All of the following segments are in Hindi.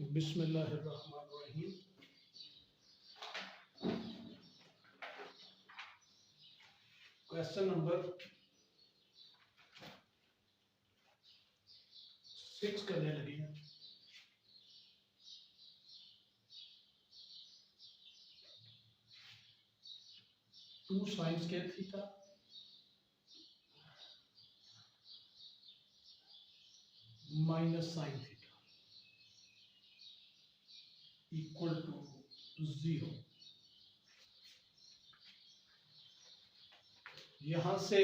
बिस्मिल्लाहिर्रहमानिर्रहीम। क्वेश्चन नंबर 6 करने लगे हैं। Two sine square theta minus sine theta equal to 0। यहां से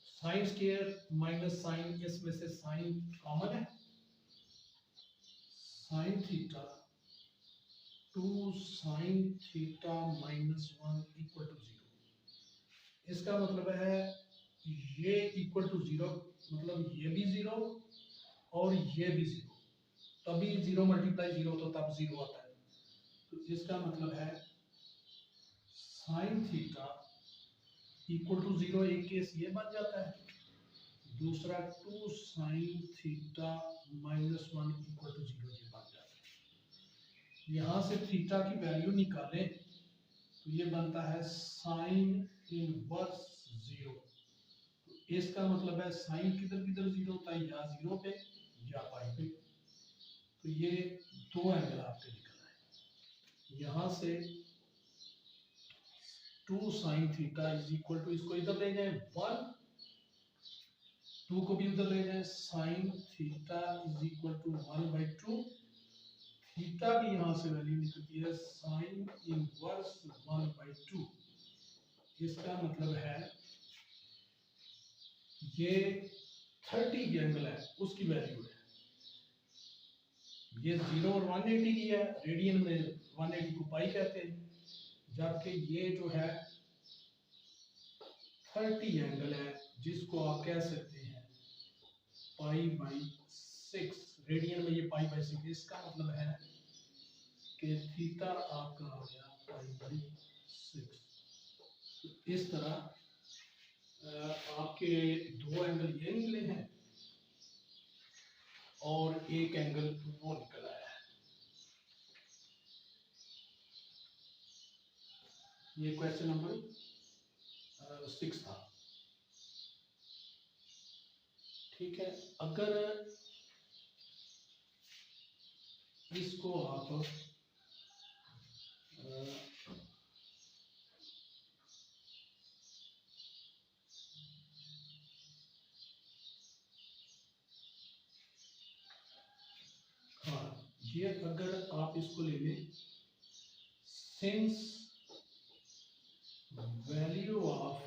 साइन स्क्वायर माइनस साइन, इसमें से साइन कॉमन है। Sine theta two sine theta minus 1 equal to 0। इसका मतलब है ये इक्वल टू 0, मतलब ये भी 0 और ये भी 0। तभी 0 मल्टीप्लाई 0 तो तब 0 आता है। तो इसका मतलब है साइन थीटा इक्वल टू 0, एक केस ये बन जाता है। दूसरा two sine theta minus 1 equal to 0 ये बन जाता है। यहाँ से थीटा की वैल्यू निकालें तो ये बनता है साइन इनवर्स 0। तो इसका मतलब है साइन किधर किधर 0 होता है, या 0 पे या पाई पे। तो ये दो एंगल आपके निकल आए। यहाँ से two sine theta is equal to, इसको इधर ले जाए 1, टू को भी उधर ले जाए, sine theta is equal to 1/2। Theta की यहाँ से वैल्यू निकलती है साइन इनवर्स 1/2। इसका मतलब है ये 30 की एंगल है, उसकी वैल्यू है। ये 0 और 180 की है, रेडियन में 180 को पाई कहते हैं। जबकि ये जो है 30 एंगल है, जिसको आप कह सकते हैं π/6। रेडियन में ये π/6। इसका मतलब है कि थीटा आपका आ गया π/6। इस तरह आपके दो एंगल ये निकले हैं और एक एंगल वो निकल आया है। ये क्वेश्चन नंबर 6 था। ठीक है, अगर इसको आप हाँ, ये अगर आप इसको ले लें, since value of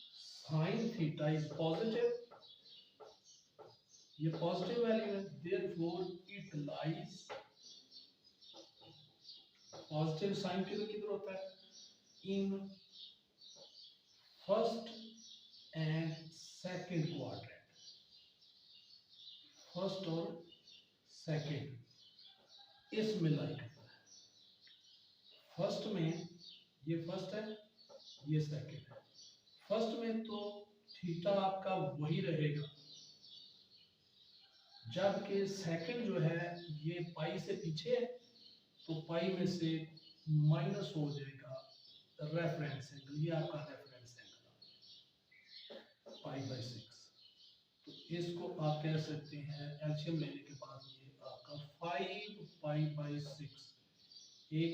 sine theta is positive, ये पॉजिटिव वैल्यू है, therefore it lies, positive sine किधर किधर होता है, in first and second quadrant. First और सेकंड इसमें लाई करता है। फर्स्ट में ये फर्स्ट है, ये सेकंड है। फर्स्ट में तो थीटा आपका वही रहेगा, जबकि सेकंड जो है ये पाई से पीछे है, तो पाई में से माइनस हो जाएगा रेफरेंस एंगल। ये आपका रेफरेंस एंगल π/6। तो इसको आप कह सकते हैं एलसीएम लेने के बाद ये आपका 5π/6। एक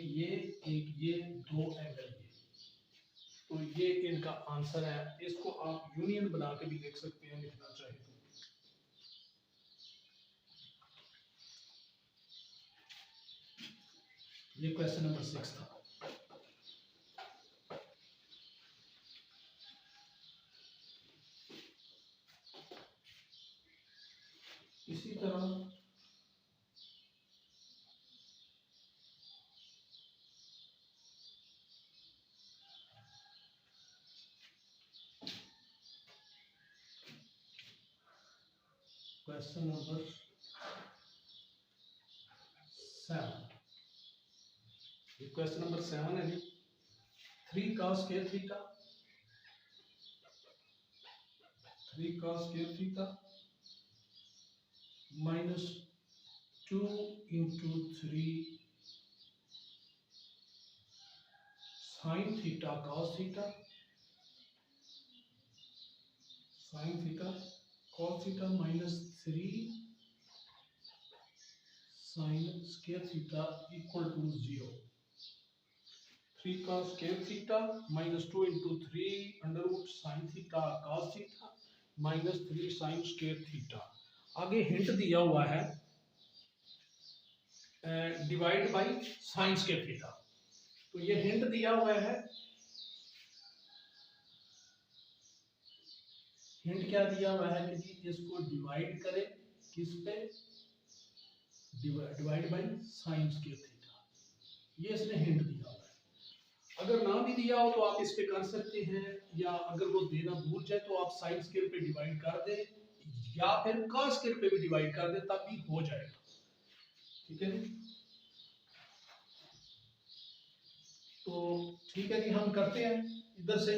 ये दो एंगल ये। तो ये इनका आंसर है। इसको आप यूनियन बना के भी लिख सकते हैं, लिखना चाहिए तो। ये क्वेश्चन नंबर 6 था। इसी तरह क्वेश्चन नंबर 7, ये क्वेश्चन नंबर 7 है जी। 3 cos square theta, 3 cos square theta minus 2 into 3 sine theta cos theta, sine theta cos theta minus 3 sine square theta equal to 0। 3 cos square theta minus 2 into 3 under root sin theta cos theta minus 3 sin square theta। आगे हिंट दिया हुआ है divide by sine square theta. तो ये हिंट दिया हुआ है, हिंट क्या दिया हुआ है कि जी इसको डिवाइड करें किस पे, divide by sine square theta. ये इसने हिंट दिया हुआ है। अगर ना भी दिया हो तो आप इस पे कर सकते हैं, या अगर वो देना भूल जाए तो आप साइन स्क्वायर पे डिवाइड कर दें या फिर कॉस स्क्वायर पे भी डिवाइड कर दें, तब भी हो जाएगा। ठीक है जी, तो ठीक है जी, हम करते हैं इधर से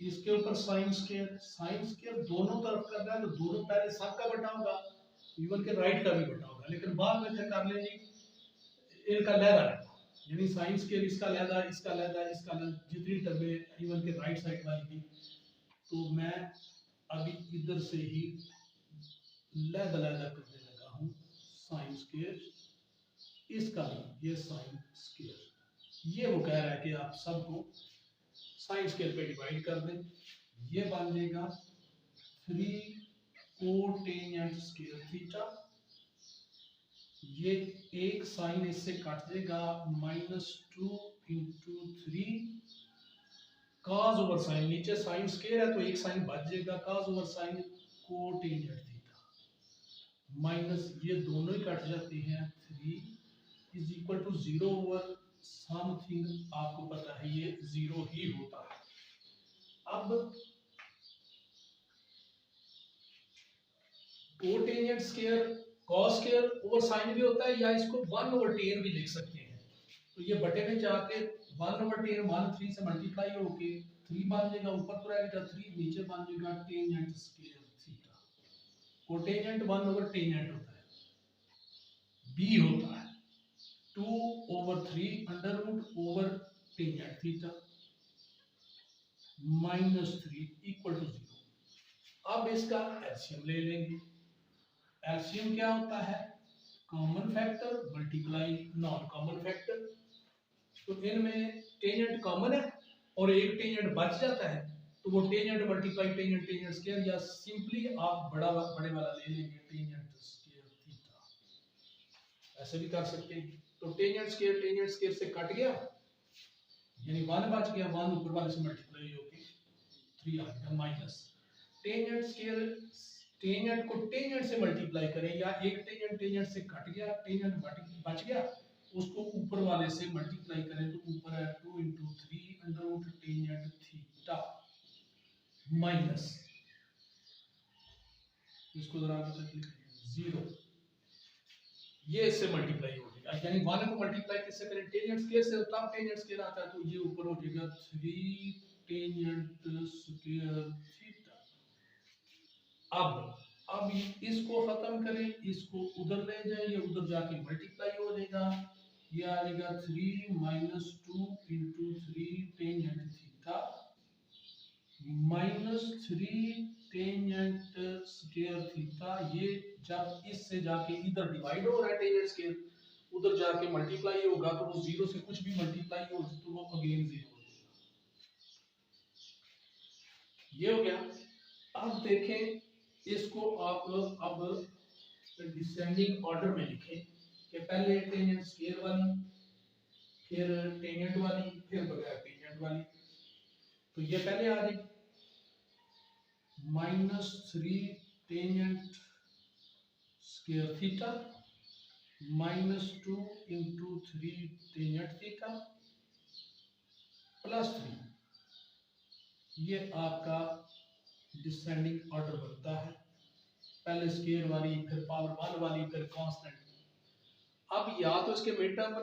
इसके ऊपर साइन स्क्वायर दोनों तरफ करना है तो दोनों पहले सब का बटा होगा, इवन के राइट का भी बटा होगा, लेकिन बाद में फिर कर लेंगे इनका लहदा है, यानी साइन स्क्वायर इसका लहदा, इसका लहदा, इसका लहदा, जितनी टर्में इवन के राइट साइड वाली थी। तो मैं अभी इधर से ही लहदा लहदा करने लगा हूँ साइन स्क्वायर, इसका भी ये साइन स्क्वायर, ये वो कह रहा है कि आप सबको साइन स्क्वायर पे डिवाइड कर दें, ये बन जाएगा 3 कोटेंजेंट स्क्वायर थीटा, ये एक साइन इससे काट देगा -2 इंटू 3 cos ओवर साइन, नीचे साइन स्क्वायर है तो एक साइन बच जाएगा, cos over sine cotangent theta minus ये दोनों ही कट जाते हैं, 3 is equal to 0 over something, आपको पता है ये 0 ही होता है। अब cotangent square cos square over sine भी होता है, या इसको 1 ओवर tan भी लिख सकते हैं। तो ये बटे में जाके 1 ओवर tan 1 3 से मल्टीप्लाई होके 3 बन जाएगा, ऊपर तो रहेगा 3, नीचे बन जाएगा tangent square theta. Cotangent 1 over tangent होता है, b होता है 2 over 3 under root over tangent theta -3 equal to 0। अब इसका एलसीएम ले लेंगे। एलसीएम क्या होता है, common factor multiply non common factor. तो इनमें टेंजेंट कॉमन है और एक टेंजेंट बच जाता है, तो वो tangent multiply tangent tangent square, या सिंपली आप बड़े वाला ले लेंगे टेंजेंट स्क्वायर थीटा, ऐसे भी कर सकते हैं। तो टेंजेंट स्क्वायर से कट गया, यानी 1 बच गया, 1 ऊपर वाले से मल्टीप्लाई होके 3 आ गया माइनस टेंजेंट स्क्वायर, टेंजेंट को टेंजेंट से मल्टीप्लाई करें, या एक टेंजेंट टेंजेंट से कट गया, टेंजेंट बच गया, उसको ऊपर वाले से मल्टीप्लाई करें तो ऊपर है 2 into 3 under root tangent theta minus, इसको जरा आगे तक लिखें 0, ये इससे मल्टीप्लाई हो जाएगा, यानी 1 को मल्टीप्लाई किससे करें, टेंजेंट स्क्वायर से, तब टेंजेंट स्क्वायर आता है, तो ये ऊपर हो जाएगा 3 टेंजेंट स्क्वायर थीटा। अब इसको खत्म करें, इसको उधर ले जाए, ये उधर जाके मल्टीप्लाई हो जाएगा, ये आ जाएगा 3 minus 2 into 3 tangent theta minus 3 tangent square theta. ये जब इससे जाके इधर डिवाइड हो रहा है टेंजेंट स्क्वायर, उधर जाके मल्टीप्लाई होगा, तो वो 0 से कुछ भी मल्टीप्लाई हो तो वो अगेन 0 हो जाएगा। ये हो गया। अब देखें इसको आप अब डिसेंडिंग ऑर्डर में लिखें कि पहले टेंजेंट स्क्वायर वाली, फिर टेंजेंट वाली, फिर बगैर टेंजेंट वाली। तो ये पहले आ जाएगी -3 tangent square theta -2 into 3 tangent theta +3, ये आपका डिसेंडिंग ऑर्डर बनता है, पहले स्क्वायर वाली, फिर पावर 1 वाली, फिर कांस्टेंट। अब या तो इसके मिड टर्म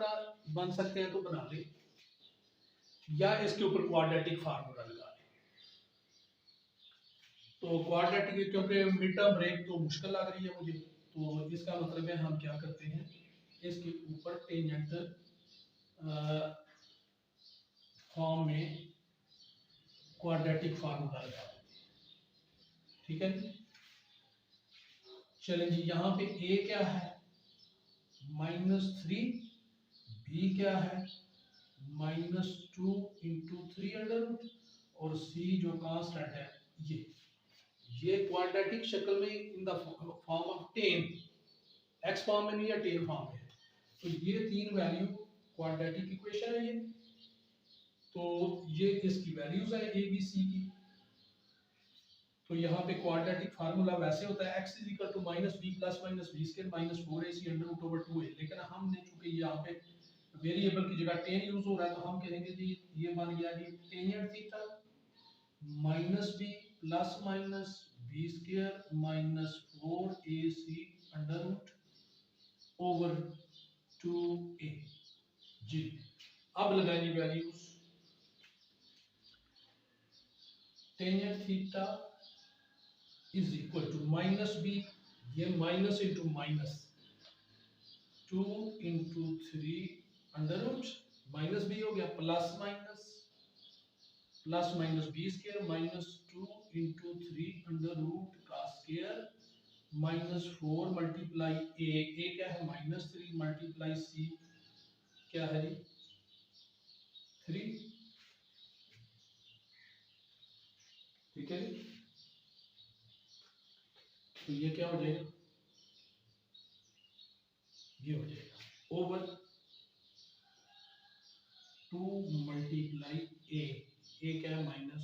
बन सकते हैं तो बना ले, या इसके ऊपर क्वाड्रेटिक फार्मूला लगा ले। तो क्वाड्रेटिक क्योंकि मिड टर्म ब्रेक तो मुश्किल लग रही है मुझे, तो इसका मतलब है हम क्या करते हैं, इसके ऊपर टेंजेंट फॉर्म में क्वाड्रेटिक फार्मूला लगा देते हैं। ठीक है जी, चलें जी, यहाँ पे ए क्या है -3, बी क्या है -2 इंटू 3 और सी जो कांस्टेंट है ये क्वाड्रेटिक शक्ल में in the form of ten, x form में नहीं है, टेन फॉर्म में है। तो ये तीन वैल्यू क्वाड्रेटिक इक्वेशन है ये, तो ये इसकी वैल्यूज है ए बी सी की। तो यहाँ पे क्वाड्रेटिक फार्मूला वैसे होता है x is equal to -b plus minus b square minus 4ac under root over 2a, लेकिन हमने चूंकि यहाँ पे वेरिएबल की जगह टेन यूज हो रहा है तो हम कहेंगे जी ये बन गया जी tangent theta -b plus minus b square minus 4ac under root over 2a जी। अब लगाएंगे values, tangent theta is equal to -b, ये minus into minus 2 into 3 under root -b हो गया plus minus b square minus 2 into 3 under root का स्क्वायर माइनस 4 मल्टीप्लाई ए क्या है -3 मल्टीप्लाई सी क्या है जी 3। ठीक है जी, तो ये क्या हो जाएगा, ये हो जाएगा ओवर 2 मल्टीप्लाई ए क्या है -3।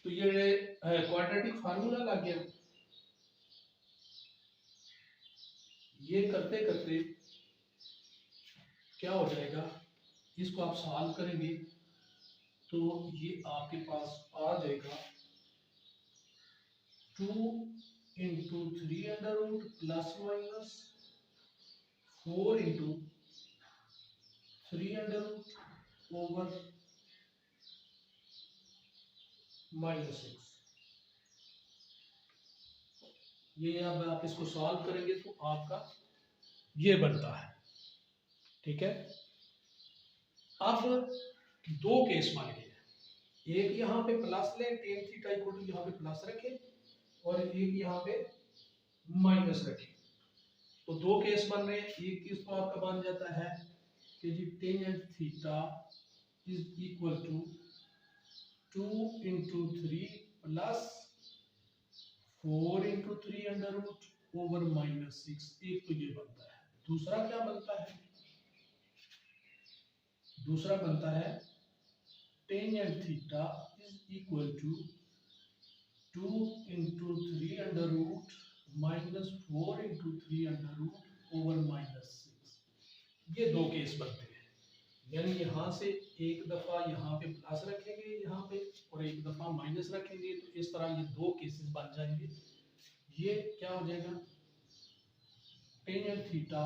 तो ये क्वाड्रेटिक फार्मूला लग गया। ये करते करते क्या हो जाएगा, इसको आप सॉल्व करेंगे तो ये आपके पास आ जाएगा 2 into 3 under root plus minus 4 into 3 under root over -6। ये अब आप इसको सॉल्व करेंगे तो आपका ये बनता है। ठीक है, अब दो केस मान गए, एक यहाँ पे प्लस ले टेन थीटा इक्वल टू यहाँ पे प्लस रखे और एक यहाँ पे माइनस रखे, तो दो केस बन रहे हैं। एक केस तो आपका बन जाता है कि जी tangent theta is equal to 2 into 3 plus 4 into 3 under root over -6। एक तो ये बनता है, दूसरा क्या बनता है, दूसरा बनता है tangent theta is equal to 2 into 3 under root -4 into 3 under root over -6। ये दो केस बनते हैं, यानी यहाँ से एक दफा यहाँ पे प्लस रखेंगे यहाँ पे और एक दफा माइनस रखेंगे, तो इस तरह ये दो केसेस बन जाएंगे। ये क्या हो जाएगा टेंजेंट थीटा,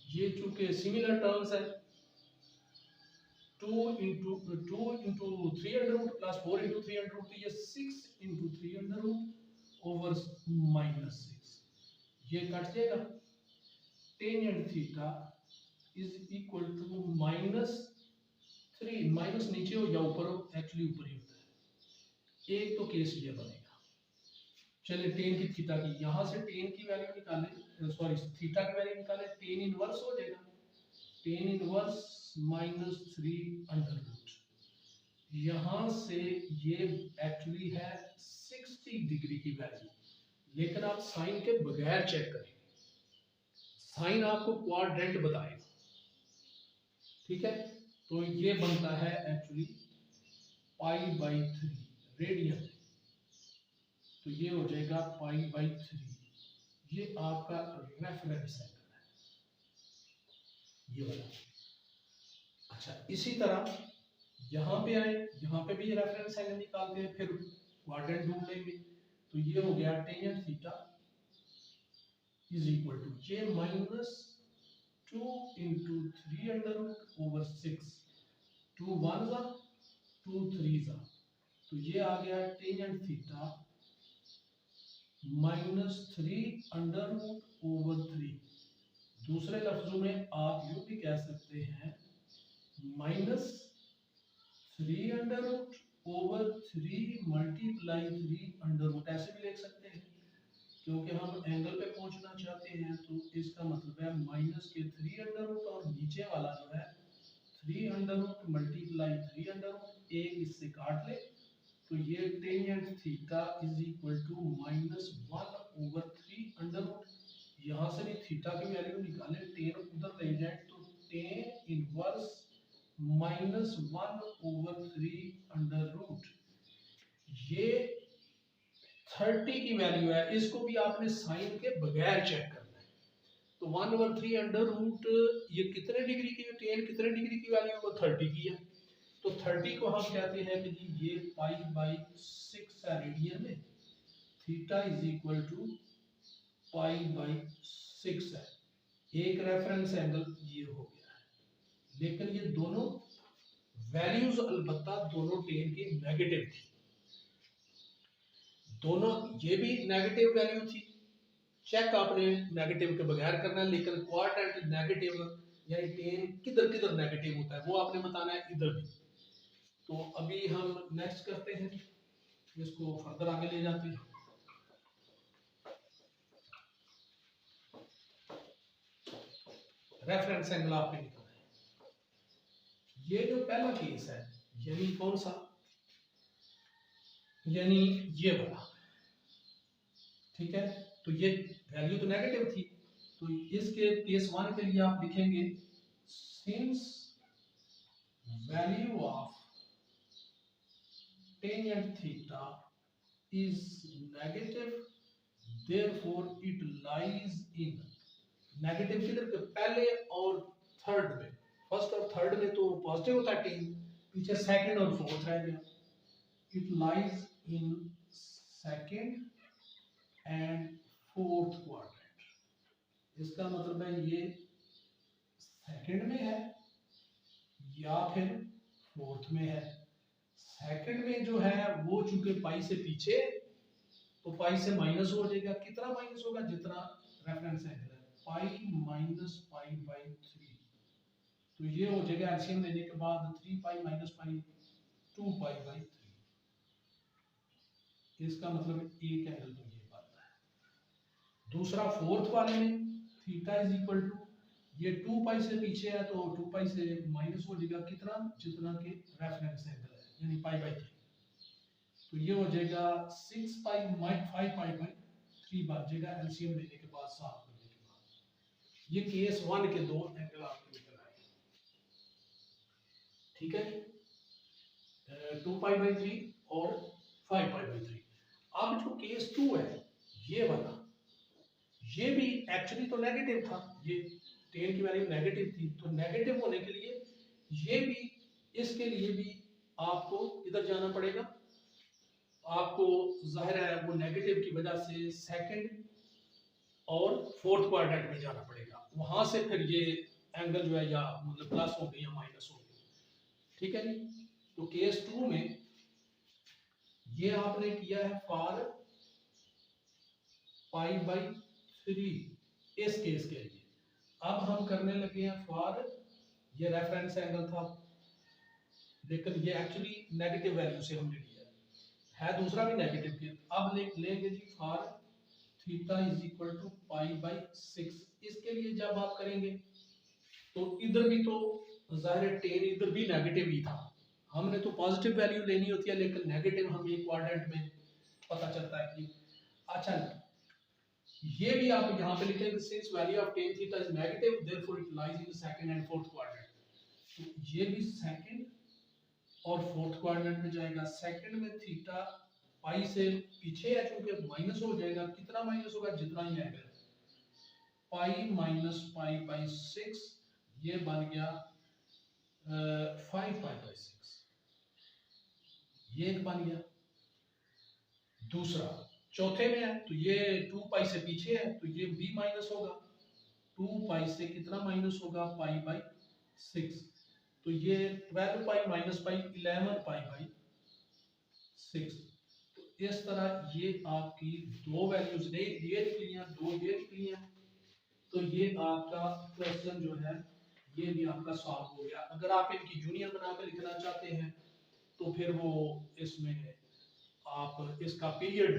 ये चूंकि सिमिलर टर्म्स है 2 into 3 under root plus 4 into 3 under root, तो ये 6 इंटू 3 अंडर रूट ओवर -6, ये कट जाएगा। Tangent theta is equal to -3, minus नीचे हो या ऊपर हो, एक्चुअली ऊपर ही होता है। एक तो केस ये बनेगा। चलिए टेन की थीटा की, यहां से टेन की वैल्यू निकालें, सॉरी थीटा की वैल्यू निकालें, टेन इनवर्स हो जाएगा, टेन इनवर्स -3 अंडर रूट, यहां से ये एक्चुअली है 60 डिग्री की वैल्यू, लेकिन आप साइन के बगैर चेक करें, साइन आपको क्वाड्रेंट बताएगा। ठीक है, तो ये बनता है एक्चुअली π/3 रेडियन, तो ये हो जाएगा π/3, ये आपका रेफरेंस एंगल है ये वाला। अच्छा, इसी तरह यहाँ पे आए, यहाँ पे भी रेफरेंस एंगल निकालते हैं, फिर क्वाड्रेंट ढूंढ लेंगे, तो ये हो गया tangent theta is equal to ये -2 इंटू 3 अंडर रूट ओवर 6, 2 1 2 3 जा, तो ये आ गया टेंजेंट थीटा -3 √3। दूसरे लफ्जों में आप यूं भी कह सकते हैं -3√3 मल्टीप्लाई 3 √, ऐसे भी लिख सकते हैं क्योंकि हम एंगल पे पहुंचना चाहते हैं। तो इसका मतलब है माइनस के 3 और नीचे वाला जो है 3 मल्टीप्लाई 3, एक इससे काट ले तो ये tangent theta is equal to -1/3 यहाँ से भी थीटा की वैल्यू निकालें, टेन उधर ले जाए तो टेन इनवर्स -1/3 ये 30 की वैल्यू है। इसको भी आपने साइन के बगैर चेक करना है। तो 1/3 ये कितने डिग्री की, टेन कितने डिग्री की वैल्यू है, 30 की है। तो 30 को हम कहते हैं कि जी ये π/6 है रेडियन में, थीटा इज इक्वल टू π/6 है। एक रेफरेंस एंगल ये हो गया है, लेकिन ये दोनों वैल्यूज अलबत्ता दोनों टेन की नेगेटिव थी, दोनों ये भी नेगेटिव वैल्यू थी। चेक आपने नेगेटिव के बगैर करना है, लेकिन क्वाड्रेंट नेगेटिव यानी टेन किधर किधर नेगेटिव होता है वो आपने बताना है, इधर भी। तो अभी हम नेक्स्ट करते हैं, इसको फर्दर आगे ले जाते हैं। रेफरेंस एंगल आपने निकालना है। ये जो पहला केस है यानी कौन सा, यानी ये वाला, ठीक है। तो ये वैल्यू तो नेगेटिव थी, तो इसके केस 1 के लिए आप लिखेंगे since value of tangent theta is negative therefore it lies in, negative किधर पे, पहले और थर्ड में, फर्स्ट और थर्ड में तो पॉजिटिव होता है टेन, पीछे सेकंड और फोर्थ रह गया। It lies in second and fourth quadrant. इसका मतलब है ये सेकंड में है या फिर फोर्थ में है। सेकंड में जो है वो चूंकि पाई से पीछे, तो पाई से माइनस हो जाएगा, कितना माइनस होगा, जितना रेफरेंस एंगल है, पाई माइनस π/3। तो ये हो जाएगा एलसीएम लेने के बाद 3 पाई माइनस पाई 2 π/3। इसका मतलब एक एंगल तो ये बनता है। दूसरा फोर्थ वाले में थीटा इज इक्वल टू, ये 2 पाई से पीछे है तो 2 पाई से माइनस हो जाएगा, कितना, जितना के रेफरेंस एंगल है यानी π/3। तो ये हो जाएगा 6 पाई 5 π/3 बन जाएगा एलसीएम लेने के बाद, साफ करने के बाद। ये केस 1 के दो एंगल आपको निकल आए, ठीक है, 2 π/3 और 5 π/3। अब जो केस 2 है ये वाला, ये भी एक्चुअली तो नेगेटिव था, ये टेन की वैल्यू नेगेटिव थी, तो नेगेटिव होने के लिए ये भी, इसके लिए भी आपको इधर जाना पड़ेगा। आपको जाहिर है वो नेगेटिव की वजह से सेकंड और फोर्थ क्वाड्रेंट में जाना पड़ेगा, वहां से फिर ये एंगल जो है या मतलब प्लस हो गई या माइनस हो गई, ठीक है जी। तो केस 2 में ये आपने किया है फॉर π/3 इस केस के लिए। अब हम करने लगे हैं फॉर, ये रेफरेंस एंगल था लेकिन ये एक्चुअली नेगेटिव वैल्यू से हमने लिया है दूसरा भी नेगेटिव के। अब लेंगे जी for theta is equal to π/6। इसके लिए जब आप करेंगे तो इधर भी तो जाहिर है टेन इधर भी नेगेटिव ही था, हमने तो पॉजिटिव वैल्यू लेनी होती है, लेकिन नेगेटिव हम एक क्वाड्रेंट में पता चलता है कि, अच्छा ये भी आप यहाँ पे लिखेंगे since value of tan theta is negative therefore it lies in second and fourth quadrant. तो ये भी सेकंड और फोर्थ क्वाड्रेंट में जाएगा। सेकंड में थीटा पाई से पीछे है क्योंकि माइनस हो जाएगा, कितना माइनस होगा, जितना ही एंगल, पाई माइनस π/6, ये बन गया 5 π/6, ये एक बन गया। दूसरा चौथे में है तो ये 2 पाई से पीछे है तो ये भी माइनस होगा, 2 पाई से कितना माइनस होगा, π/6, तो ये 12 पाई माइनस पाई 11 पाई 6। तो इस तरह ये आपकी दो वैल्यूज ने ये निकली हैं, दो ये निकली हैं। तो ये आपका क्वेश्चन जो है ये भी आपका सॉल्व हो गया। अगर आप इनकी यूनियन बना के लिखना चाहते हैं तो फिर वो इसमें आप इसका पीरियड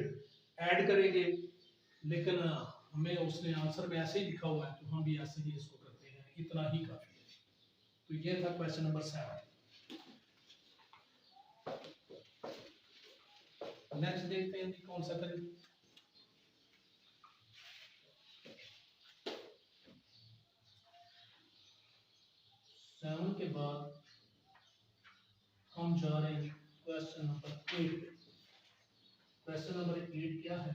ऐड करेंगे, लेकिन हमें उसने आंसर में ऐसे ही लिखा हुआ है तो हम भी ऐसे ही इसको करते हैं, इतना ही काफी है। तो ये था क्वेश्चन नंबर 7। नेक्स्ट देखते हैं कौन सा करें। 7 के बाद हम जा रहे हैं क्वेश्चन नंबर 8 पे। क्वेश्चन नंबर 8 क्या है?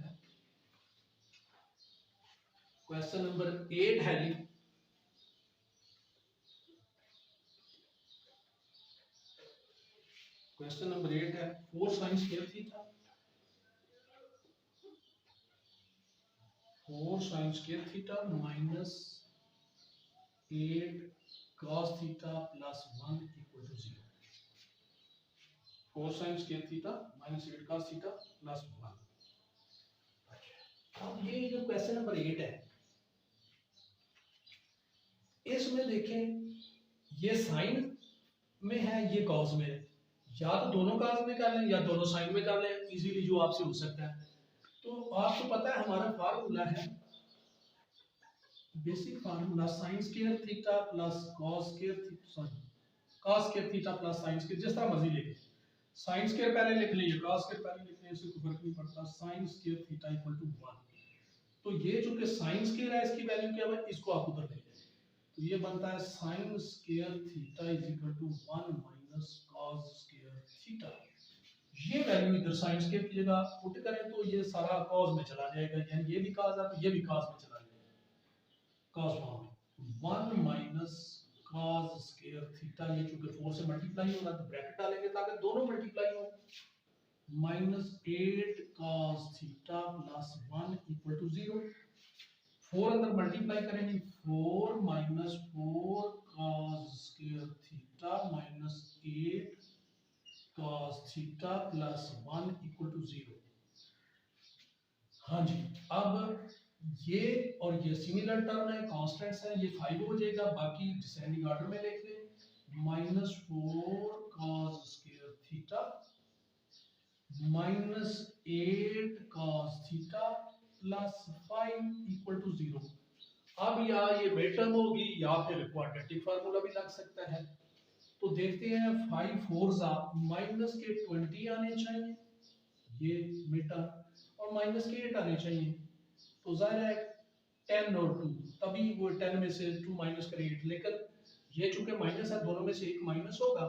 क्वेश्चन नंबर 8 है जी, क्वेश्चन नंबर 8 है 4 sin square theta, 4 sin square theta minus 8 cos theta plus 1 equal to 0। 4 sin square theta minus 8 cos theta plus 1। अब ये जो क्वेश्चन नंबर 8 है इसमें देखें ये साइन में है, ये कॉस में है। या तो दोनों कॉस में कर लें या दोनों साइन में कर लें, इजीली जो आपसे हो सकता है। तो आपको पता है हमारा फार्मूला है, basic formula sign square theta plus cos square theta, sorry cos square theta plus sine square, जिस तरह मर्जी लिखें। साइन स्क्वायर पहले लिख लें, कॉस स्क्वायर पहले लिख लें, इससे कोई फर्क नहीं पड़ता। Sine square theta equal to 1। तो ये जो कि साइन स्क्वायर है इसकी वैल्यू क्या है, इसको आप उधर ले लें। तो ये बनता है sine square theta is equal to 1 minus cos square theta. ये वैल्यू इधर साइन स्क्वायर की जगह पुट करें तो ये सारा कॉस में चला जाएगा, यानी ये भी कॉस है तो ये भी कॉस में चला जाएगा, कॉस फॉर्म में 1 माइनस कॉस स्क्वायर थीटा। ये चूंकि 4 से मल्टीप्लाई हो रहा है तो ब्रैकेट डालेंगे ताकि दोनों मल्टीप्लाई हो, minus 8 cos theta plus 1 equal to 0। 4 अंदर मल्टीप्लाई करेंगे, 4 minus 4 cos square theta minus 8 cos theta plus 1 equal to 0। हाँ जी, अब ये और ये सिमिलर टर्म है, कांस्टेंट्स है, ये 5 हो जाएगा। बाकी डिसेंडिंग ऑर्डर में लिख लें, minus 4 cos square theta minus 8 cos theta plus 5 equal to 0। अब या ये मिड टर्म होगी या फिर क्वाड्रेटिक फार्मूला भी लग सकता है। तो देखते हैं 5 4 माइनस के 20 आने चाहिए, ये मिड टर्म, और माइनस के 8 आने चाहिए। तो जाहिर है 10 और 2, तभी वो 10 में से 2 माइनस करें 8, लेकिन ये चूंकि माइनस है दोनों में से एक माइनस होगा।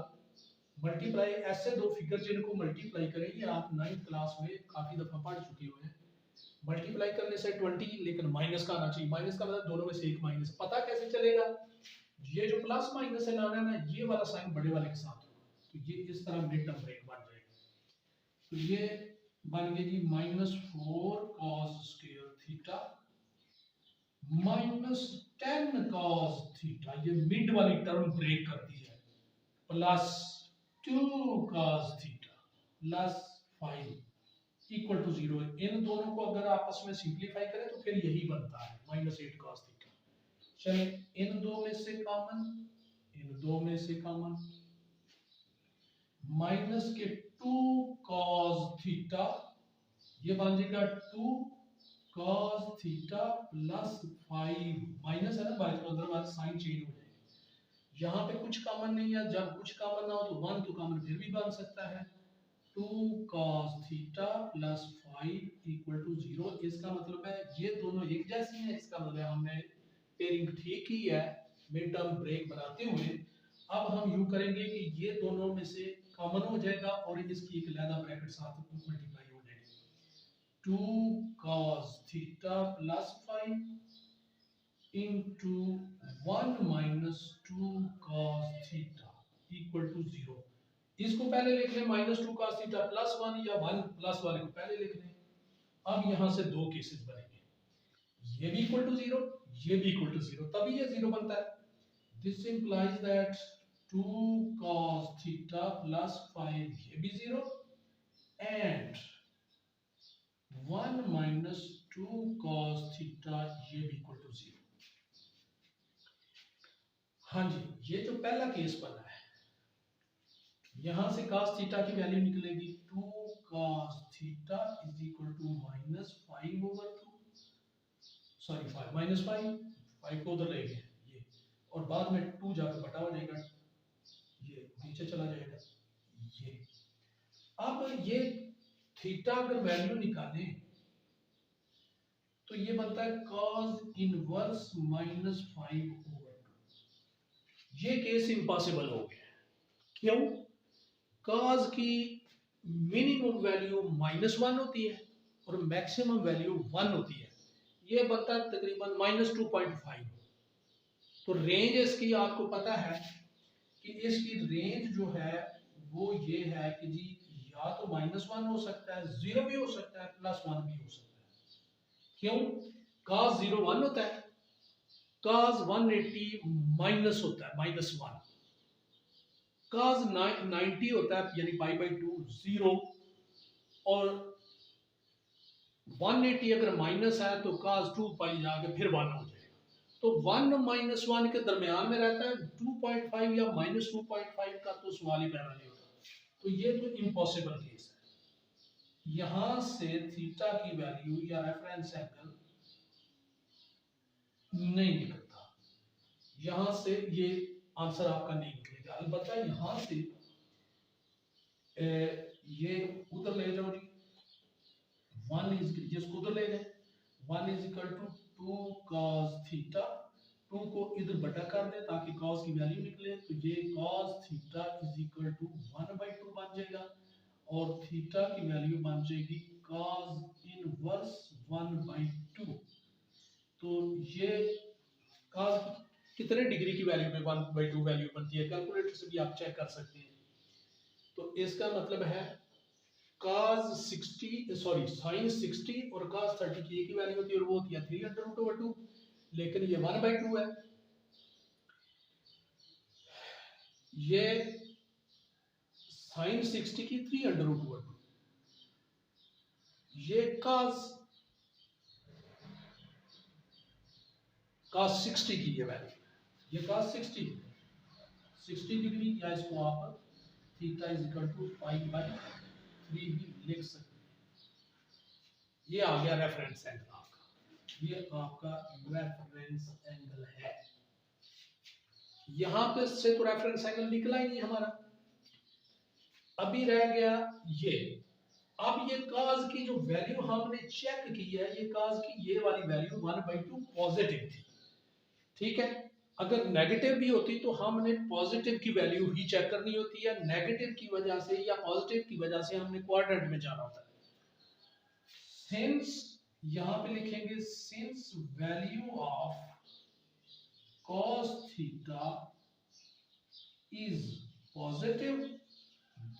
मल्टीप्लाई ऐसे दो फिगर जिनको मल्टीप्लाई करें, ये आप 9th क्लास में काफी दफा पढ़ चुके हुए हैं। मल्टीप्लाई करने से 20, लेकिन माइनस का आना चाहिए, माइनस का मतलब दोनों में से एक माइनस। पता कैसे चलेगा? ये जो प्लस माइनस है लाना ना, ये वाला साइन बड़े वाले के साथ होगा, तो ये इस तरह मिड टर्म ब्रेक बन जाएगा। तो ये बन गया जी minus 4 cos square theta minus 10 cos theta, ये मिड वाली टर्म ब्रेक करती है, plus 2 cos theta plus 5 equal to 0। इन दोनों को अगर आपस में सिंप्लीफाई करें तो फिर यही बनता है माइनस 8 cos थीटा। चलिए इन दो में से कॉमन, इन दो में से कॉमन, माइनस के 2 cos थीटा, ये बन जाएगा 2 cos थीटा प्लस 5, माइनस है ना बाहर, तो अदरवाइज साइन चेंज हो जाएगा। यहाँ पे कुछ कॉमन नहीं है, जब कुछ कॉमन ना हो तो 1 तो कॉमन फिर भी बन सकता है। 2 cos theta plus 5 equal to 0। इसका मतलब है ये दोनों एक जैसी हैं, इसका मतलब है हमने पेयरिंग ठीक ही है मिड टर्म ब्रेक बनाते हुए। अब हम यूं करेंगे कि ये दोनों में से कॉमन हो जाएगा और इसकी एक अलग ब्रैकेट साथ मल्टीप्लाई हो जाएगी। 2 cos theta plus 5 into 1 minus 2 cos theta equal to 0। इसको पहले लिख लें माइनस 2 cos थीटा प्लस 1, या 1 प्लस वाले को पहले लिख लें। अब यहां से दो केसेस बनेंगे, ये भी इक्वल टू 0, ये भी इक्वल टू 0, तभी ये 0 बनता है। This implies that 2 cos theta plus 5 ये भी 0, एंड 1 माइनस 2 cos थीटा ये भी इक्वल टू 0। हाँ जी, ये जो पहला केस बना है, यहां से cos थीटा की वैल्यू निकलेगी 2 cos theta is equal to minus 5/2, sorry 5 minus 5 को उधर ले गए ये, और बाद में 2 जाकर बटा हो जाएगा, ये नीचे चला जाएगा ये। अब ये थीटा अगर वैल्यू निकालें तो ये बनता है cos इनवर्स माइनस 5/2। ये केस इम्पॉसिबल हो गया। क्यों? cos की मिनिमम वैल्यू -1 होती है और मैक्सिमम वैल्यू 1 होती है। ये बनता है तकरीबन -2.5। तो रेंज इसकी आपको पता है कि इसकी रेंज जो है वो ये है कि जी या तो -1 हो सकता है, 0 भी हो सकता है, +1 भी हो सकता है। क्यों? cos 0 1 होता है, cos 180 माइनस होता है -1, cos 90 होता है यानी π/2 0, और 180 अगर माइनस है तो cos 2π जाके फिर 1 हो जाएगा। तो 1 -1 के दरमियान में रहता है, 2.5 या -2.5 का तो सवाल ही पैदा नहीं होता। तो ये तो इम्पॉसिबल केस है। यहां से थीटा की वैल्यू या रेफरेंस एंगल नहीं निकलता, यहां से ये आंसर आपका नहीं निकलेगा। अलबत्ता यहां से ये उधर ले जाओ जी, 1 इज जिसको उधर ले जाए, 1 is equal to 2 cos theta, 2 को इधर बटा कर दे ताकि cos की वैल्यू निकले, तो ये cos theta is equal to 1/2 बन जाएगा, और थीटा की वैल्यू बन जाएगी cos इनवर्स 1/2। तो ये cos कितने डिग्री की वैल्यू में 1/2 वैल्यू बनती है, कैलकुलेटर से भी आप चेक कर सकते हैं। तो इसका मतलब है cos 60 सॉरी sin 60 और cos 30 की एक ही वैल्यू होती है और वो होती है 3√2, लेकिन ये 1/2 है। ये sin 60 की 3√2, ये cos 60 की ये वैल्यू, ये cos 60 डिग्री, या इसको आप थीटा इज इक्वल टू 5/3 भी लिख सकते हैं। ये आ गया रेफरेंस एंगल आपका, ये आपका रेफरेंस एंगल है। यहां पे से तो रेफरेंस एंगल निकला ही नहीं हमारा, अभी रह गया ये। अब ये cos की जो वैल्यू हमने चेक की है, ये cos की ये वाली वैल्यू 1/2 पॉजिटिव थी, ठीक है। अगर नेगेटिव भी होती तो हमने पॉजिटिव की वैल्यू ही चेक करनी होती है, नेगेटिव की वजह से या पॉजिटिव की वजह से हमने क्वाड्रेंट में जाना होता है। सिंस यहां पे लिखेंगे since value of cos theta is positive,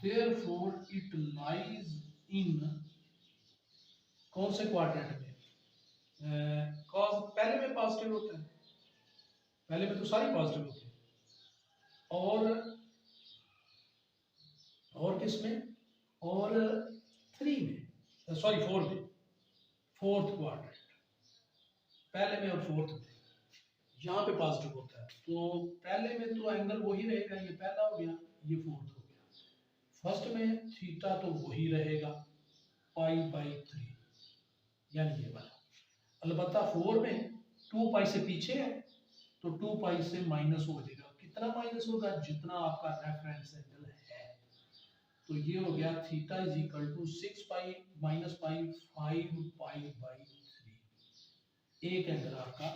therefore it lies in कौन से क्वाड्रेंट में? cos पहले में पॉजिटिव होता है, पहले में तो सारी पॉजिटिव होती है, और किसमें? और 3 में, सॉरी 4 में, फोर्थ क्वाड्रेंट, पहले में और फोर्थ में यहाँ पे पॉजिटिव होता है। तो पहले में तो एंगल वही रहेगा, ये पहला हो गया, ये फोर्थ हो गया। फर्स्ट में थीटा तो वही रहेगा π/3 यानी ये वाला। अलबत्ता 4 में 2π से पीछे है तो 2π से माइनस हो जाएगा। कितना माइनस होगा? जितना आपका रेफरेंस एंगल है। तो ये हो गया थीटा इज इक्वल टू 6π - π 5π/3। एक एंगल आपका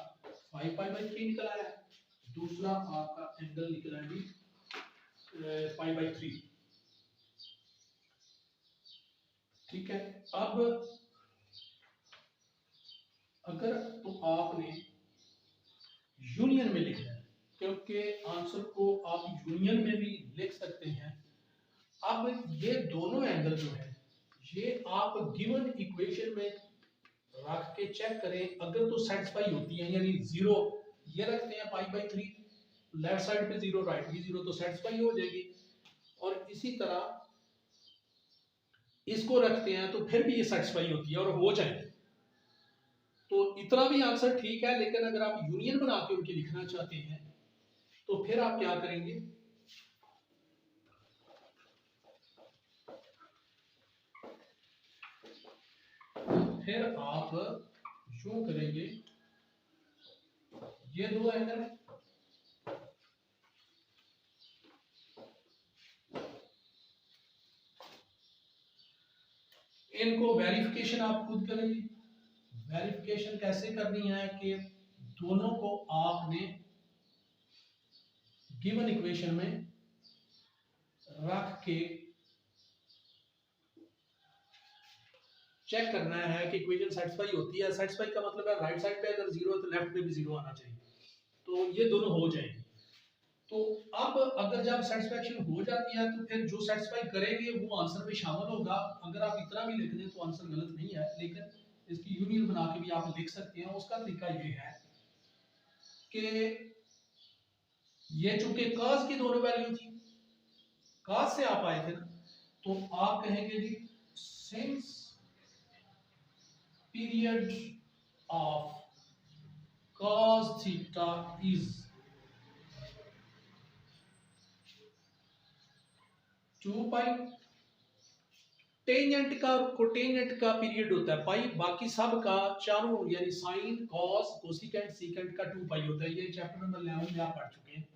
5π/3 निकला है, दूसरा आपका एंगल निकला है π/3, ठीक है। अब अगर तो आपने यूनियन में लिखना है, क्योंकि आंसर को आप यूनियन में भी लिख सकते हैं। अब ये दोनों एंगल जो है ये आप गिवन इक्वेशन में रख के चेक करें, अगर तो सेटिस्फाई होती है, यानी 0 ये रखते हैं π/3, लेफ्ट साइड पे 0 राइट भी 0, तो सेटिस्फाई हो जाएगी। और इसी तरह इसको रखते हैं तो फिर भी ये सेटिस्फाई होती है और हो जाएगी। तो इतना भी आंसर ठीक है, लेकिन अगर आप यूनियन बना के उनकी लिखना चाहते हैं तो फिर आप क्या करेंगे, फिर आप यूं करेंगे, ये दो एंगल है, इनको वेरिफिकेशन आप खुद करेंगे। वेरिफिकेशन कैसे करनी है कि दोनों को आपने गिवन इक्वेशन में रख के चेक करना है कि इक्वेशन सेटिस्फाई होती है। सेटिस्फाई का मतलब है राइट साइड पे अगर जीरो है तो लेफ्ट पे भी जीरो आना चाहिए, तो ये दोनों हो जाएंगे। तो अब अगर जब सेटिस्फैक्शन हो जाती है तो फिर जो सेटिस्फाई करेंगे वो आंसर में शामिल होगा। अगर आप इतना भी लिख दें तो आंसर गलत नहीं है, लेकिन इसकी यूनियन बना के भी आप लिख सकते हैं। उसका तरीका ये है कि ये चूंकि कॉस की दोनों वैल्यू थी, कॉस से आप आए थे ना, तो आप कहेंगे जी since period of cos theta is 2 pi, tangent का कोटेंजेंट का पीरियड होता है पाई, बाकी सब का चारों यानी साइन कॉस कोसिकेंट सीकेंट का 2 पाई होता है। ये चैप्टर नंबर 11 में आप पढ़ चुके हैं।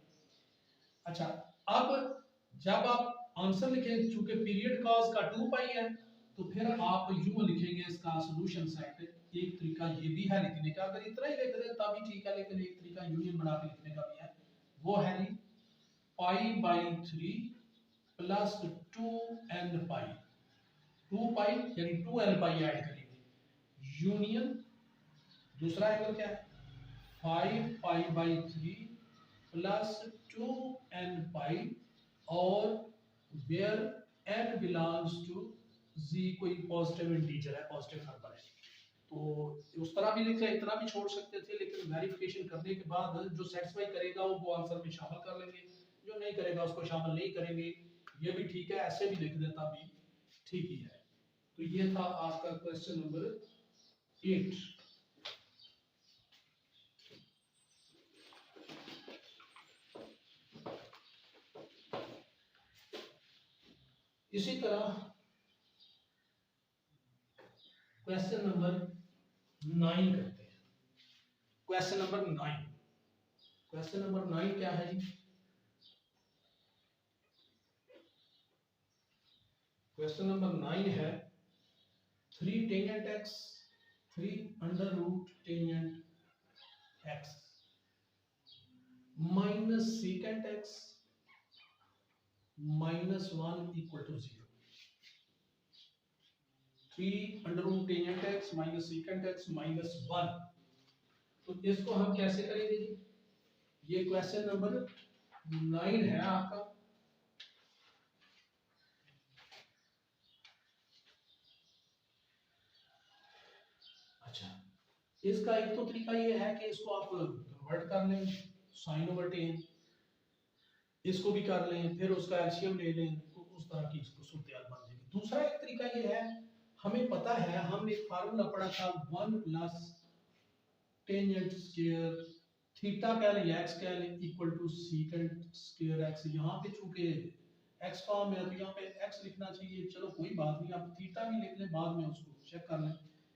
अच्छा, अब जब आप आंसर लिखें, चूंकि पीरियड कॉस का 2 पाई है, तो फिर आप यूं लिखेंगे इसका सॉल्यूशन सेट। एक तरीका ये भी है लिखने का, अगर इतना ही लिख दें तब भी ठीक है, लेकिन एक तरीका यूनियन बना के लिखने का भी है, वो है जी पाई बाई 3 प्लस 2n पाई, 2 पाई यानी 2n पाई ऐड करेंगे, यूनियन दूसरा एंगल क्या है 5 pi by 3 plus 2n pi, और where n belongs to z, कोई पॉजिटिव इंटीजर है, पॉजिटिव नंबर है। तो उस तरह भी लिख लें, इतना भी छोड़ सकते थे, लेकिन वेरिफिकेशन करने के बाद जो सेटिस्फाई करेगा वो आंसर में शामिल कर लेंगे, जो नहीं करेगा उसको शामिल नहीं करेंगे। ये भी ठीक है, ऐसे भी लिख देता भी ठीक ही है। तो ये था आपका क्वेश्चन नंबर 8। इसी तरह क्वेश्चन नंबर 9 करते हैं। क्वेश्चन नंबर 9, क्वेश्चन नंबर 9 क्या है जी, क्वेश्चन नंबर 9 है 3 tangent x 3 under root tangent x minus secant x minus 1 equal to 0। 3 under root tangent x minus secant x minus 1। तो इसको हम कैसे करेंगे जी, ये क्वेश्चन नंबर 9 है आपका। अच्छा, इसका एक तो तरीका ये है कि इसको आप कन्वर्ट कर लें साइन ओवर टेन, इसको भी कर लें, फिर उसका एलसीएम ले लें, तो उस तरह की इसको सूरत बन जाएगी। दूसरा एक तरीका ये है, हमें पता है, हमने एक फार्मूला पढ़ा था 1 प्लस टेंजेंट स्क्वायर थीटा कह लें या एक्स कह लें equal to secant square x. यहाँ पे चूंकि एक्स फॉर्म है तो यहाँ पे एक्स लिखना चाहिए, चलो कोई बात नहीं, आप थीटा भी लिख लें, बाद में उसको चेक कर लें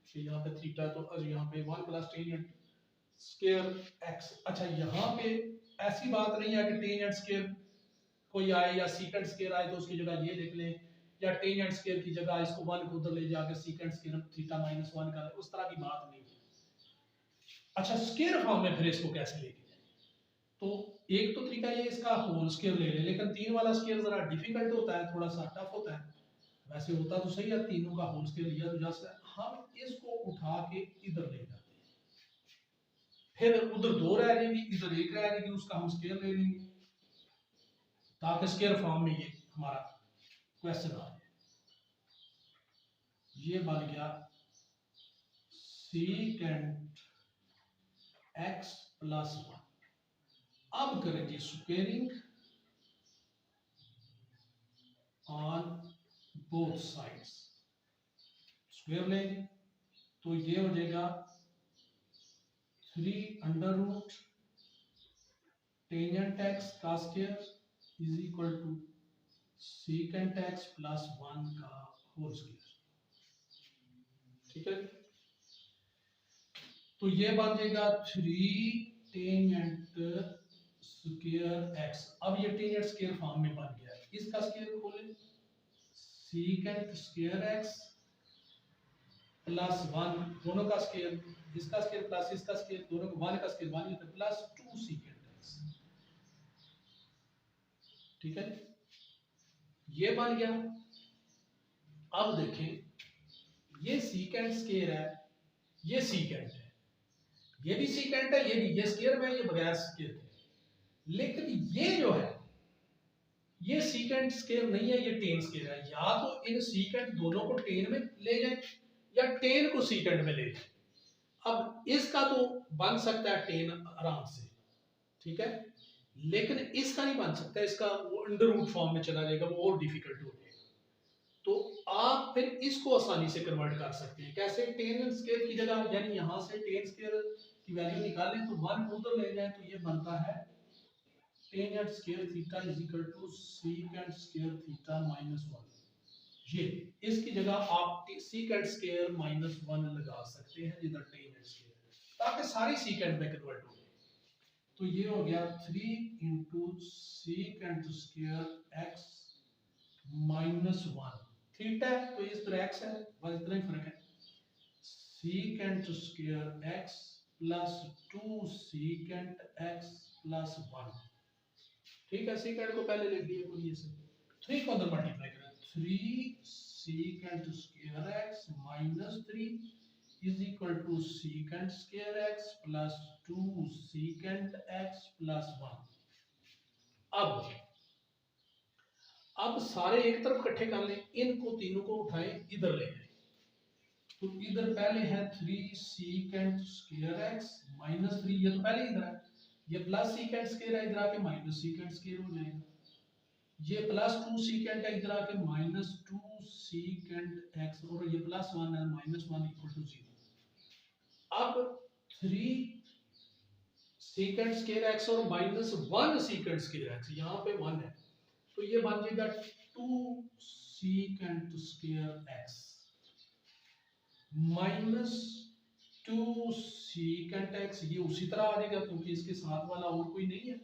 कि यहाँ पे थीटा, तो यहाँ पे 1 प्लस टेंजेंट स्क्वायर एक्स। अच्छा, यहाँ पे ऐसी बात नहीं है कि टेंजेंट स्क्वायर कोई आए या सीकेंट स्क्वायर आए तो उसकी जगह ये लिख लें, या टेंजेंट स्क्वायर की जगह इसको 1 को उधर ले जाकर सीकेंट स्क्वायर थीटा माइनस 1 कर ले, उस तरह की बात नहीं है। अच्छा, स्क्वायर फॉर्म में फिर इसको कैसे लेके जाए, तो एक तो तरीका ये इसका होल स्क्वायर ले लें, लेकिन 3 वाला स्क्वायर जरा डिफिकल्ट होता है, थोड़ा सा टफ होता है। वैसे होता तो सही है, तीनों का होल स्क्वायर लिया तो जा सकता है। हम इसको उठा के इधर ले जाते हैं, फिर उधर 2 रह जाएंगी, इधर 1 रह जाएगी, उसका हम स्क्वायर ले लेंगे, ताकि स्क्वायर फॉर्म में ये हमारा क्वेश्चन आ जाए। ये बन गया सीकेंट एक्स प्लस 1। अब करेंगे squaring on both sides. Square लेंगे तो ये हो जाएगा 3 अंडर रूट टेंजेंट एक्स का square is equal to secant x plus 1 का होल स्क्वायर। ठीक है, तो ये बन जाएगा 3 टेंजेंट स्क्वायर एक्स। अब ये टेंजेंट स्क्वायर फॉर्म में बन गया है। इसका स्क्वायर खोलें, सीकेंट स्क्वायर एक्स प्लस 1 दोनों का स्क्वायर, इसका स्क्वायर प्लस इसका स्क्वायर, दोनों का 1 का स्क्वायर 1 होता है प्लस 2 सीकेंट एक्स। ठीक है, ये बन गया। अब देखें ये सीकेंट स्क्वायर है, ये सीकेंट है, ये भी सीकेंट है, ये स्क्वायर में, ये बगैर स्क्वायर के। लेकिन ये जो है ये सीकेंट स्क्वायर नहीं है, ये टेन स्क्वायर है। या तो इन सीकेंट दोनों को टेन में ले जाए या टेन को सीकेंट में ले जाए। अब इसका तो बन सकता है टेन आराम से, ठीक है, लेकिन इसका नहीं बन सकता, इसका वो अंडर रूट फॉर्म में चला जाएगा, वो और डिफिकल्ट हो जाएगा। तो आप फिर इसको आसानी से कन्वर्ट कर सकते हैं। कैसे? टेन स्क्वायर की जगह यानी यहां से टेन स्क्वायर की वैल्यू निकालें तो 1 उधर ले जाएं तो ये बनता है tangent square theta is equal to secant square theta minus 1। ये इसकी जगह आप सीकेंट स्क्वायर माइनस 1 लगा सकते हैं जिधर टेंजेंट स्क्वायर, ताकि सारी सीकेंट में कन्वर्ट हो जाए। तो ये हो गया 3 into secant square x minus 1। Theta है तो इस तरह एक्स है, बस इतना ही फर्क है। Secant square x plus 2 secant x plus 1। ठीक है, सीकेंट को पहले लिख दिया कोई ऐसे 3 को अंदर मल्टीप्लाई करें, 3 secant square x minus 3 is equal to secant square x plus 2 secant x plus 1। अब सारे एक तरफ इकट्ठे कर लें, इनको तीनों को उठाएं इधर ले जाएं। तो इधर पहले है 3 सीकेंट स्क्वायर एक्स माइनस 3, ये तो पहले इधर है, ये प्लस सीकेंट स्क्वायर है, इधर आके माइनस सीकेंट स्क्वायर हो जाएगा। ये प्लस 2 सीकेंट है, इधर आके माइनस 2 सीकेंट एक्स, और ये प्लस 1 है, माइनस 1 इक्वल टू 0। अब 3 सीकेंट स्क्वायर एक्स और माइनस 1 सीकेंट स्क्वायर एक्स, यहाँ पे 1 है तो ये बन जाएगा 2 secant square x minus 2 secant x, ये उसी तरह आ जाएगा क्योंकि इसके साथ वाला और कोई नहीं है।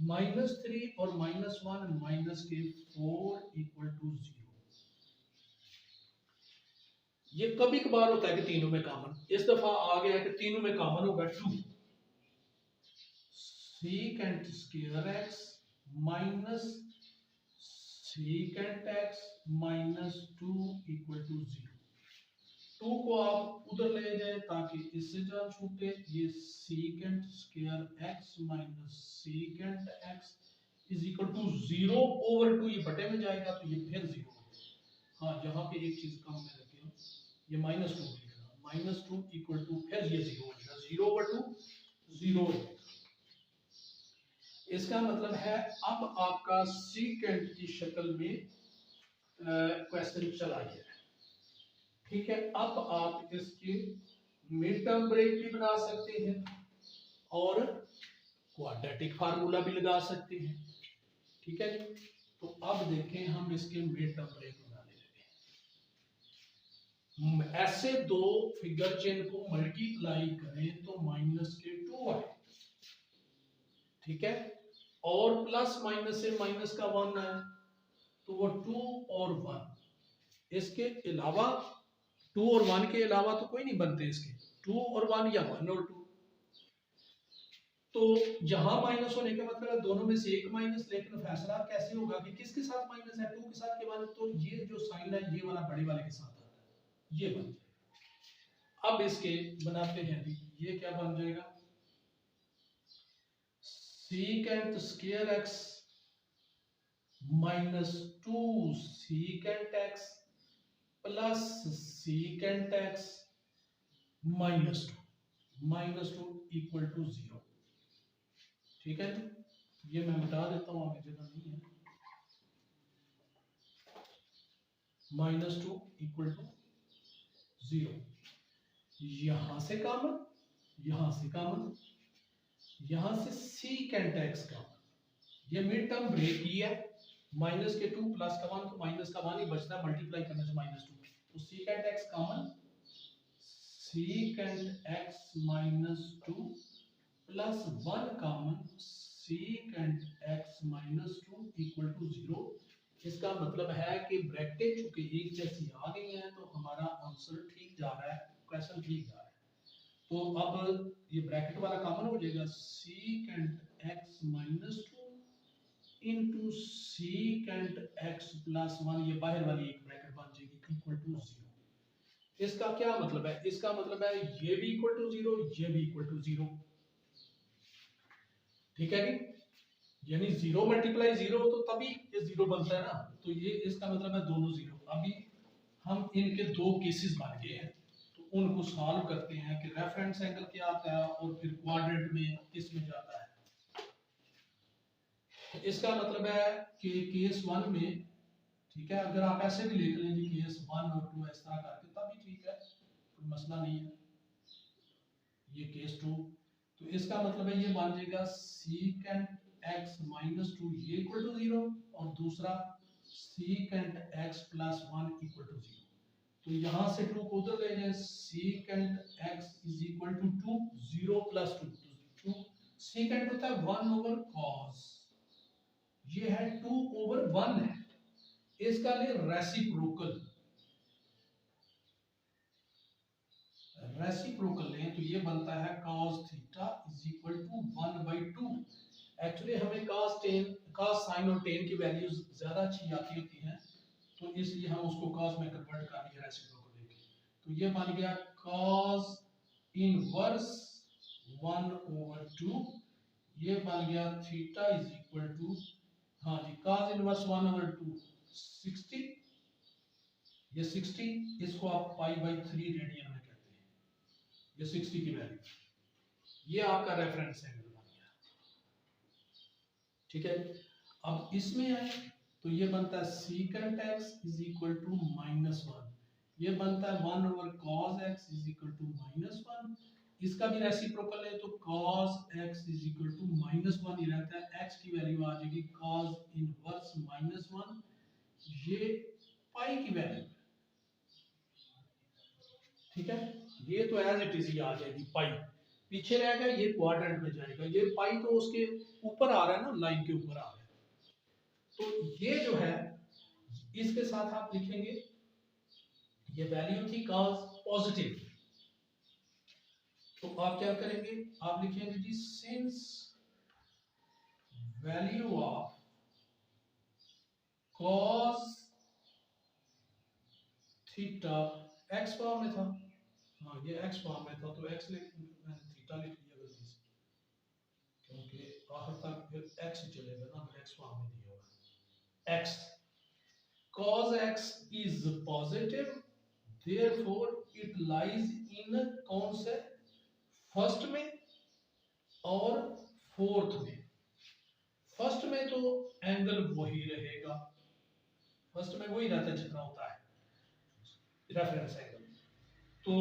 माइनस 3 और माइनस 1 माइनस के 4 इक्वल टू 0। ये कभी कभार होता है कि तीनों में कॉमन, इस दफा आ गया कि तीनों में कॉमन होगा 2 secant square x minus secant x minus 2 equal to 0। 2 को आप उधर ले जाए ताकि इससे जब छूटे, ये secant square x minus secant x is equal to 0 over 2, ये बटे में जाएगा तो ये फिर 0 हो जाएगा। हाँ, यहाँ पे एक चीज कम मैं रखी हूँ, ये माइनस 2 लिखना, माइनस 2 इक्वल टू फिर ये 0 हो जाएगा, 0 ओवर 2 0 हो जाएगा। इसका मतलब है अब आपका सीकेंट की शक्ल में क्वेश्चन चला गया है। ठीक है, अब आप इसके मिड टर्म ब्रेक भी बना सकते हैं और क्वाड्रेटिक फार्मूला भी लगा सकते हैं। ठीक है, तो अब देखें हम इसके मिड टर्म ब्रेक बनाने लगे। ऐसे दो फिगर चेन को मल्टीप्लाई करें तो माइनस के 2 आए, ठीक है, और प्लस माइनस से माइनस का 1 आए तो वो 2 और 1। इसके अलावा 2 और 1 के अलावा तो कोई नहीं बनते इसके, 2 और 1 या 1 और 2। तो यहां माइनस होने का मतलब है दोनों में से एक माइनस, लेकिन फैसला कैसे होगा कि किसके साथ माइनस है, 2 के साथ के बाद, तो ये जो साइन है ये वाला बड़े वाले के साथ आता है, ये बन जाएगा। अब इसके बनाते हैं भी, ये क्या बन जाएगा, secant square x minus 2 secant x plus secant x minus 2 equal to 0। ठीक है, ये मैं बता देता हूं, आगे जगह नहीं है। माइनस 2 इक्वल टू 0, यहां से कॉमन, यहां से कॉमन, यहां से सीकेंट एक्स कॉमन, ये मिड टर्म ब्रेक किया, माइनस के 2 प्लस का 1, तो माइनस का 1 ही बचता है, मल्टीप्लाई करने से -2, तो secant x common, secant x -2 plus 1 common, secant x -2 equal to 0। इसका मतलब है कि ब्रैकेटें चूंकि एक जैसी आ गई हैं तो हमारा आंसर ठीक जा रहा है, क्वेश्चन ठीक जा रहा है। तो अब ये ब्रैकेट वाला कॉमन हो जाएगा, secant x -2 into secant x plus 1, ये बाहर वाली एक ब्रैकेट बन जाएगी, इक्वल टू 0। इसका क्या मतलब है? इसका मतलब है ये भी इक्वल टू 0, ये भी इक्वल टू 0, ठीक है जी। यानी 0 मल्टीप्लाई 0 तो तभी ये 0 बनता है ना, तो ये इसका मतलब है दोनों 0। अभी हम इनके दो केसेस बन गए हैं, तो उनको सॉल्व करते हैं कि रेफरेंस एंगल क्या आता है और फिर क्वाड्रेंट में किस में जाता है। इसका मतलब है कि केस 1 में, ठीक है, अगर आप ऐसे भी लिख लें जी केस 1 और 2 इस तरह करके तभी ठीक है, कोई मसला नहीं है। ये केस 2, तो इसका मतलब है ये बन जाएगा सीकेंट एक्स -2 ये इक्वल टू 0 और दूसरा secant x plus 1 equal to 0। तो यहां से 2 को उधर ले जाए, secant x is equal to 2, 0 plus 2, secant होता है 1 ओवर कॉस, ये है 2 ओवर 1 है, इसका लिए रेसिप्रोकल, रेसिप्रोकल लें तो ये बनता है cos theta is equal to 1/2। Actually हमें cos साइन और tan की वैल्यूज ज्यादा अच्छी आती होती हैं, तो इसलिए हम उसको cos में कन्वर्ट कर दिया रेसिप्रोकल लेके। तो ये बन गया cos इनवर्स 1/2, ये बन गया थीटा इज इक्वल टू, हाँ जी, cos इनवर्स 1/2 60, ये 60, इसको आप π/3 रेडियन में कहते हैं, ये 60 की वैल्यू, ये आपका रेफरेंस एंगल बन गया, ठीक है। अब इसमें आए तो ये बनता है secant x is equal to -1, ये बनता है 1 over cos x is equal to -1, इसका भी रेसिप्रोकल है तो cos x is equal to -1 ही रहता है, x की वैल्यू आ जाएगी cos इनवर्स -1, ये पाई की वैल्यू, ठीक है, ये तो एज इट इज ही आ जाएगी पाई, पीछे रहेगा, ये क्वाड्रेंट में जाएगा, ये पाई तो उसके ऊपर आ रहा है ना, लाइन के ऊपर आ रहा है, तो ये जो है इसके साथ आप लिखेंगे, ये वैल्यू थी cos पॉजिटिव, तो आप क्या करेंगे, आप लिखेंगे जी since value of cos theta x form में था, हाँ ये x फॉर्म में था तो x मैंने थीटा लिख लिया गलती से, क्योंकि आखिर तक फिर x ही चलेगा ना, अगर x फॉर्म में दिया होगा, x cos x is positive, therefore it lies in कौन से, फर्स्ट में और फोर्थ में। फर्स्ट में तो एंगल वही रहेगा, फर्स्ट में वही रहता है जितना होता है रेफरेंस एंगल, तो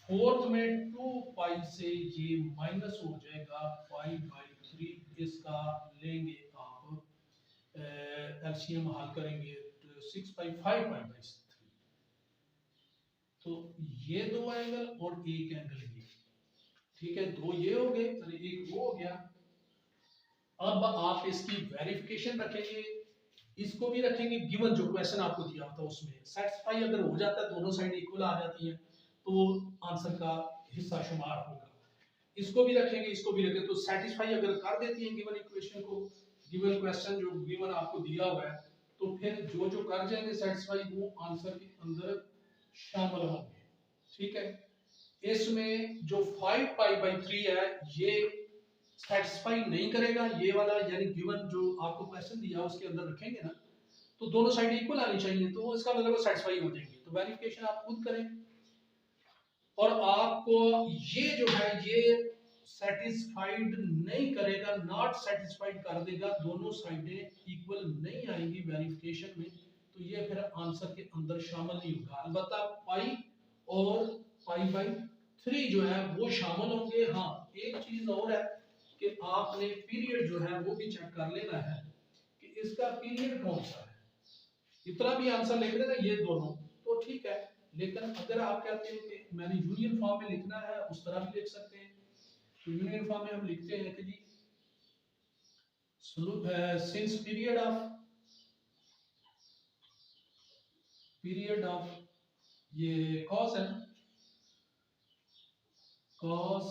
फोर्थ में 2 पाई से ये माइनस हो जाएगा π/3, इसका लेंगे आप एलसीएम हल करेंगे तो 6/5 π/3, तो ये दो एंगल और एक एंगल ये, ठीक है, दो ये हो गए और एक वो हो गया। अब आप इसकी वेरिफिकेशन रखेंगे, इसको भी रखेंगे, गिवन जो क्वेश्चन आपको दिया था उसमें सेटिस्फाई अगर हो जाता है, दोनों साइड इक्वल आ जाती है, तो आंसर का हिस्सा शुमार होगा। इसको भी रखेंगे, इसको भी रखेंगे, तो सेटिस्फाई अगर कर देती है गिवन इक्वेशन को, गिवन क्वेश्चन जो गिवन आपको दिया हुआ है, तो फिर जो जो कर जाएंगे सेटिस्फाई वो आंसर के अंदर शामिल होंगे, ठीक है। इसमें जो 5π/3 है ये सेटिस्फाई नहीं करेगा, ये वाला यानी गिवन जो आपको क्वेश्चन दिया उसके अंदर रखेंगे ना, तो दोनों साइड इक्वल आनी चाहिए, तो इसका मतलब सेटिस्फाई हो जाएंगे। तो वेरिफिकेशन आप खुद करें, और आपको ये जो है ये सेटिस्फाइड नहीं करेगा, नॉट सेटिस्फाइड कर देगा, दोनों साइडें इक्वल नहीं आएंगी वेरिफिकेशन में, तो ये फिर आंसर के अंदर शामिल नहीं होगा। अलबत्ता पाई और π/3 जो है वो शामिल होंगे। हाँ, एक चीज और है कि आपने पीरियड जो है वो भी चेक कर लेना है कि इसका पीरियड कौन सा है। इतना भी आंसर लिख लेना ये दोनों तो ठीक है, लेकिन अगर आप कहते हैं कि मैंने यूनियन फॉर्म में लिखना है उस तरह भी लिख सकते हैं। तो यूनियन फॉर्म में हम लिखते हैं कि जी सिंस पीरियड ऑफ ये कॉस है, कॉस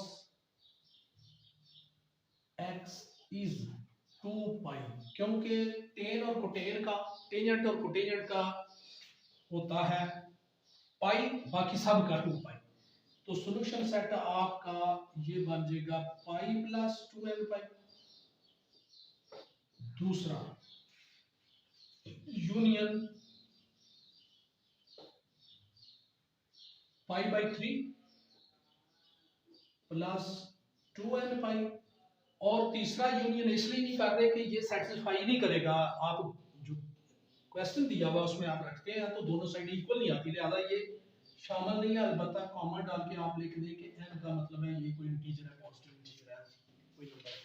x इज 2 पाई, क्योंकि टेन और कोटेन का, टेंजेंट और कोटेंजेंट का होता है पाई, बाकी सब का 2 पाई। तो सॉल्यूशन सेट आपका ये बन जाएगा पाई प्लस 2n पाई। दूसरा यूनियन π/3 प्लस 2n पाई। और तीसरा यूनियन इसलिए नहीं कर रहे कि ये सेटिस्फाई नहीं करेगा, आप जो क्वेश्चन दिया हुआ उसमें आप रखते हैं तो दोनों साइड इक्वल नहीं आती, लिहाजा ये शामिल नहीं है। अलबत्ता कॉमा डाल के आप लिख दें कि n का मतलब है ये कोई इंटीजर है, पॉजिटिव इंटीजर है, कोई नंबर है।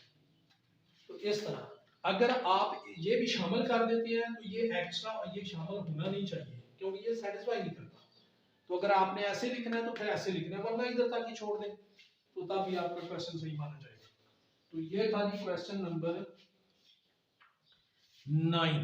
तो इस तरह अगर आप ये भी शामिल कर देते हैं तो ये एक्स्ट्रा और ये शामिल होना नहीं चाहिए, क्योंकि ये सेटिस्फाई नहीं करता। तो अगर आपने ऐसे लिखना है तो फिर ऐसे लिखना है, वरना इधर तक ही छोड़ दें तो तब भी आपका क्वेश्चन सही माना जाएगा। तो ये था जी क्वेश्चन नंबर 9।